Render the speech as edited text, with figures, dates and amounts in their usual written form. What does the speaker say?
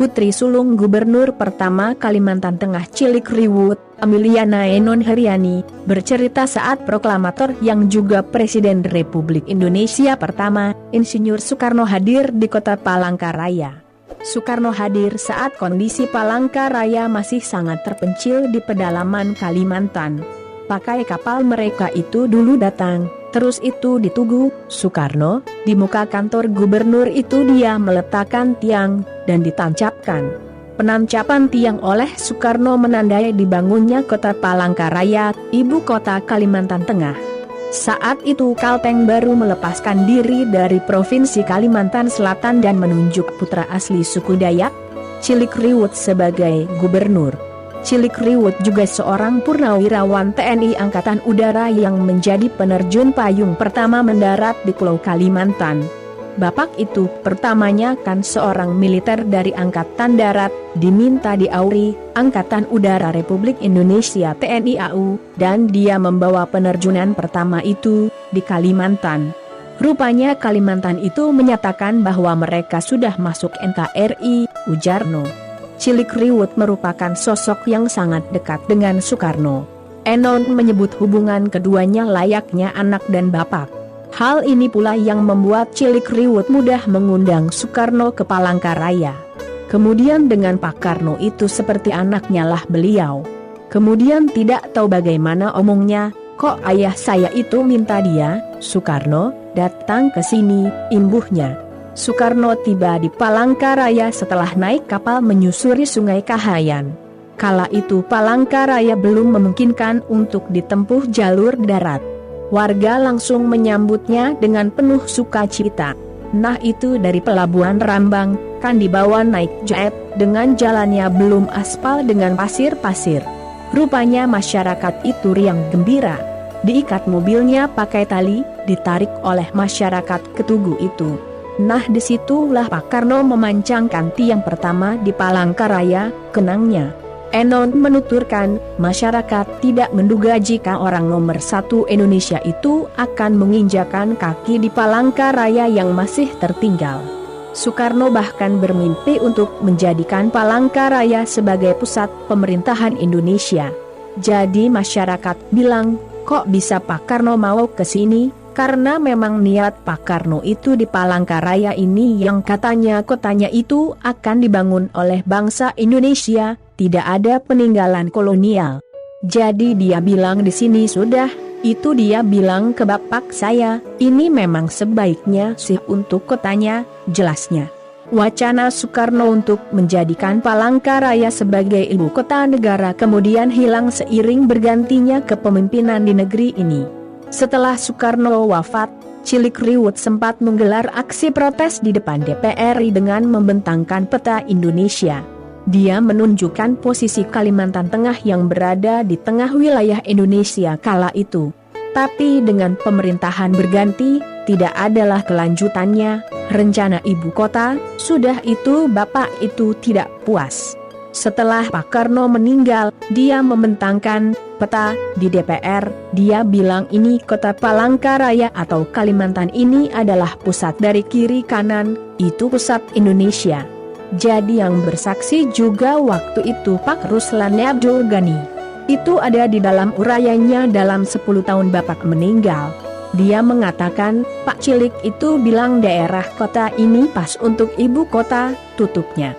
Putri sulung Gubernur pertama Kalimantan Tengah Cilikriwut, Ameliana Enon Heriani, bercerita saat proklamator yang juga Presiden Republik Indonesia pertama, Insinyur Soekarno hadir di kota Palangkaraya. Soekarno hadir saat kondisi Palangkaraya masih sangat terpencil di pedalaman Kalimantan. Pakai kapal mereka itu dulu datang. Terus itu ditunggu Soekarno, di muka kantor gubernur itu dia meletakkan tiang, dan ditancapkan. Penancapan tiang oleh Soekarno menandai dibangunnya kota Palangkaraya, ibu kota Kalimantan Tengah. Saat itu Kalteng baru melepaskan diri dari Provinsi Kalimantan Selatan dan menunjuk putra asli suku Dayak, Cilikriwut sebagai gubernur. Cilikriwut juga seorang purnawirawan TNI Angkatan Udara yang menjadi penerjun payung pertama mendarat di Pulau Kalimantan. Bapak itu pertamanya kan seorang militer dari Angkatan Darat, diminta diauri Angkatan Udara Republik Indonesia TNI AU, dan dia membawa penerjunan pertama itu di Kalimantan. Rupanya Kalimantan itu menyatakan bahwa mereka sudah masuk NKRI, ujarno. Cilikriwut merupakan sosok yang sangat dekat dengan Soekarno. Enon menyebut hubungan keduanya layaknya anak dan bapak. Hal ini pula yang membuat Cilikriwut mudah mengundang Soekarno ke Palangkaraya. Kemudian dengan Pak Karno itu seperti anaknya lah beliau. Kemudian tidak tahu bagaimana omongnya, kok ayah saya itu minta dia, Soekarno, datang ke sini, imbuhnya. Soekarno tiba di Palangkaraya setelah naik kapal menyusuri Sungai Kahayan. Kala itu Palangkaraya belum memungkinkan untuk ditempuh jalur darat. Warga langsung menyambutnya dengan penuh sukacita. Nah itu dari pelabuhan Rambang, kan dibawa naik jet, dengan jalannya belum aspal dengan pasir-pasir. Rupanya masyarakat itu riang gembira. Diikat mobilnya pakai tali, ditarik oleh masyarakat ke tugu itu. Nah disitulah Pak Karno memancangkan tiang pertama di Palangkaraya, kenangnya. Enon menuturkan, masyarakat tidak menduga jika orang nomor 1 Indonesia itu akan menginjakan kaki di Palangkaraya yang masih tertinggal. Soekarno bahkan bermimpi untuk menjadikan Palangkaraya sebagai pusat pemerintahan Indonesia. Jadi masyarakat bilang, kok bisa Pak Karno mau ke sini? Karena memang niat Pak Karno itu di Palangkaraya ini yang katanya kotanya itu akan dibangun oleh bangsa Indonesia, tidak ada peninggalan kolonial. Jadi dia bilang di sini sudah, itu dia bilang ke bapak saya, ini memang sebaiknya sih untuk kotanya, jelasnya. Wacana Soekarno untuk menjadikan Palangkaraya sebagai ibu kota negara kemudian hilang seiring bergantinya kepemimpinan di negeri ini. Setelah Soekarno wafat, Cilikriwut sempat menggelar aksi protes di depan DPR RI dengan membentangkan peta Indonesia. Dia menunjukkan posisi Kalimantan Tengah yang berada di tengah wilayah Indonesia kala itu. Tapi dengan pemerintahan berganti, tidak adalah kelanjutannya, rencana ibu kota, sudah itu bapak itu tidak puas. Setelah Pak Karno meninggal, dia membentangkan peta di DPR, dia bilang ini kota Palangkaraya atau Kalimantan ini adalah pusat dari kiri kanan, itu pusat Indonesia. Jadi yang bersaksi juga waktu itu Pak Ruslan Abdul Ghani. Itu ada di dalam urayanya dalam 10 tahun bapak meninggal. Dia mengatakan, Pak Cilik itu bilang daerah kota ini pas untuk ibu kota, tutupnya.